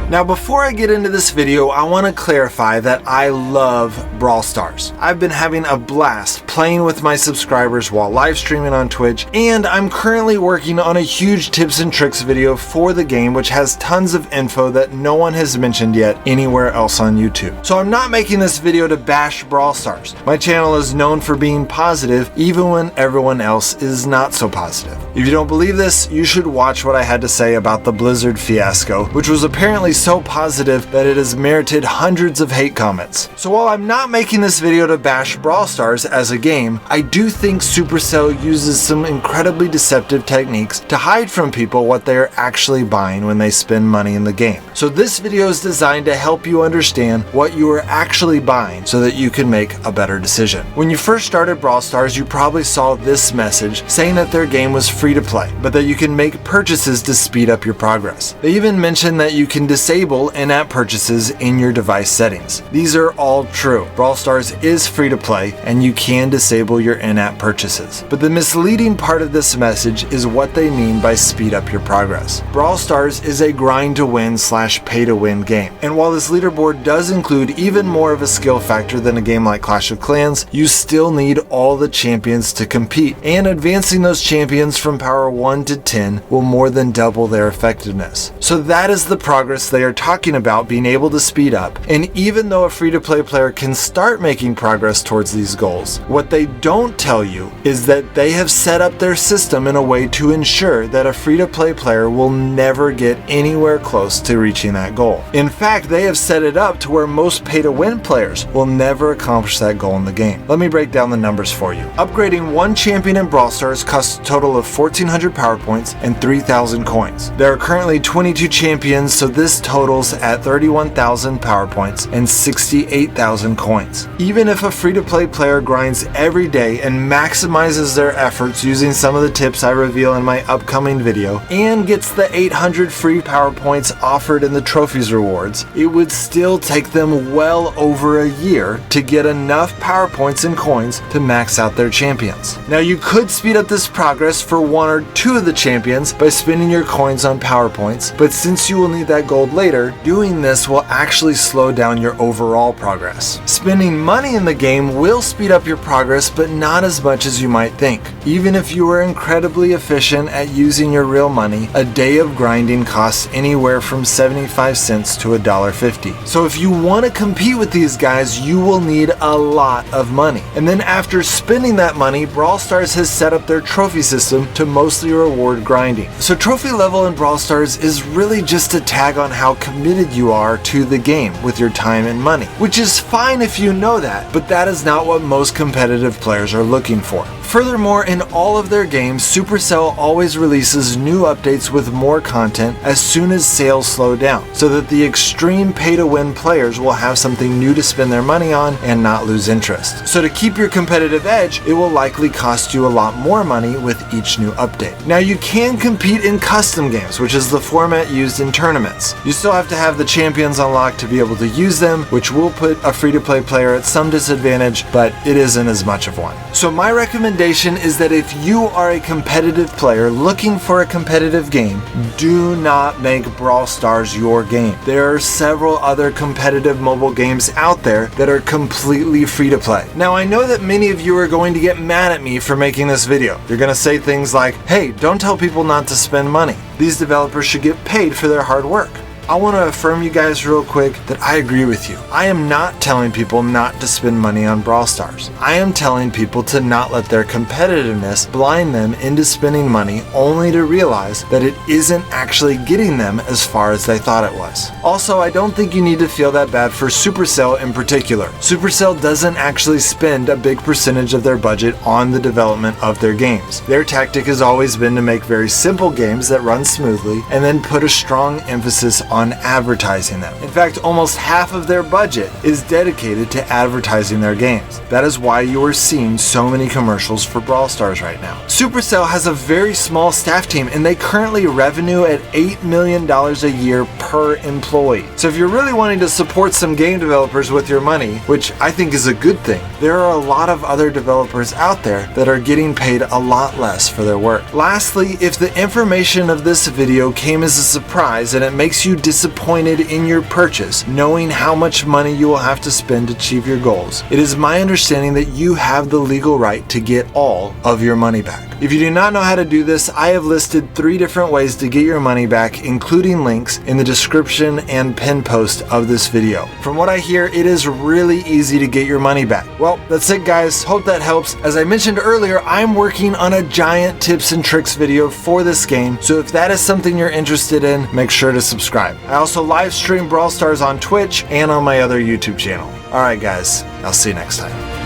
Now before I get into this video, I want to clarify that I love Brawl Stars. I've been having a blast playing with my subscribers while live streaming on Twitch, and I'm currently working on a huge tips and tricks video for the game which has tons of info that no one has mentioned yet anywhere else on YouTube. So I'm not making this video to bash Brawl Stars. My channel is known for being positive even when everyone else is not so positive. If you don't believe this, you should watch what I had to say about the Blizzard fiasco, which was apparently so positive that it has merited hundreds of hate comments. So while I'm not making this video to bash Brawl Stars as a game, I do think Supercell uses some incredibly deceptive techniques to hide from people what they are actually buying when they spend money in the game. So this video is designed to help you understand what you are actually buying so that you can make a better decision. When you first started Brawl Stars, you probably saw this message saying that their game was free to play, but that you can make purchases to speed up your progress. They even mentioned that you can disable in-app purchases in your device settings. These are all true. Brawl Stars is free to play and you can disable your in-app purchases. But the misleading part of this message is what they mean by speed up your progress. Brawl Stars is a grind to win / pay to win game. And while this leaderboard does include even more of a skill factor than a game like Clash of Clans, you still need all the champions to compete. And advancing those champions from power 1 to 10 will more than double their effectiveness. So that is the progress they are talking about being able to speed up. And even though a free-to-play player can start making progress towards these goals, what they don't tell you is that they have set up their system in a way to ensure that a free-to-play player will never get anywhere close to reaching that goal. In fact, they have set it up to where most pay-to-win players will never accomplish that goal in the game. Let me break down the numbers for you. Upgrading one champion in Brawl Stars costs a total of 1,400 power points and 3,000 coins. There are currently 22 champions, so this totals at 31,000 power points and 68,000 coins. Even if a free-to-play player grinds every day and maximizes their efforts using some of the tips I reveal in my upcoming video and gets the 800 free power points offered in the trophies rewards, it would still take them well over a year to get enough power points and coins to max out their champions. Now you could speed up this progress for one or two of the champions by spending your coins on power points, but since you will need that gold later, doing this will actually slow down your overall progress. Spending money in the game will speed up your progress, but not as much as you might think. Even if you are incredibly efficient at using your real money, a day of grinding costs anywhere from 75 cents to $1.50. So if you want to compete with these guys, you will need a lot of money. And then after spending that money, Brawl Stars has set up their trophy system to mostly reward grinding. So trophy level in Brawl Stars is really just a tag on how committed you are to the game with your time and money, which is fine if you know that, but that is not what most competitive players are looking for. Furthermore, in all of their games, Supercell always releases new updates with more content as soon as sales slow down, so that the extreme pay-to-win players will have something new to spend their money on and not lose interest. So to keep your competitive edge, it will likely cost you a lot more money with each new update. Now you can compete in custom games, which is the format used in tournaments. You still have to have the champions unlocked to be able to use them, which will put a free-to-play player at some disadvantage, but it isn't as much of one. So my recommendation is that if you are a competitive player looking for a competitive game, do not make Brawl Stars your game. There are several other competitive mobile games out there that are completely free to play. Now I know that many of you are going to get mad at me for making this video. You're going to say things like, hey, don't tell people not to spend money. These developers should get paid for their hard work. I want to affirm you guys real quick that I agree with you. I am not telling people not to spend money on Brawl Stars. I am telling people to not let their competitiveness blind them into spending money only to realize that it isn't actually getting them as far as they thought it was. Also, I don't think you need to feel that bad for Supercell in particular. Supercell doesn't actually spend a big percentage of their budget on the development of their games. Their tactic has always been to make very simple games that run smoothly and then put a strong emphasis on advertising them. In fact, almost half of their budget is dedicated to advertising their games. That is why you are seeing so many commercials for Brawl Stars right now. Supercell has a very small staff team and they currently revenue at $8 million a year per employee. So if you're really wanting to support some game developers with your money, which I think is a good thing, there are a lot of other developers out there that are getting paid a lot less for their work. Lastly, if the information of this video came as a surprise and it makes you disappointed in your purchase, knowing how much money you will have to spend to achieve your goals. It is my understanding that you have the legal right to get all of your money back. If you do not know how to do this, I have listed 3 different ways to get your money back, including links in the description and pin post of this video. From what I hear, it is really easy to get your money back. Well, that's it guys. Hope that helps. As I mentioned earlier, I'm working on a giant tips and tricks video for this game, so if that is something you're interested in, make sure to subscribe. I also live stream Brawl Stars on Twitch and on my other YouTube channel. Alright guys, I'll see you next time.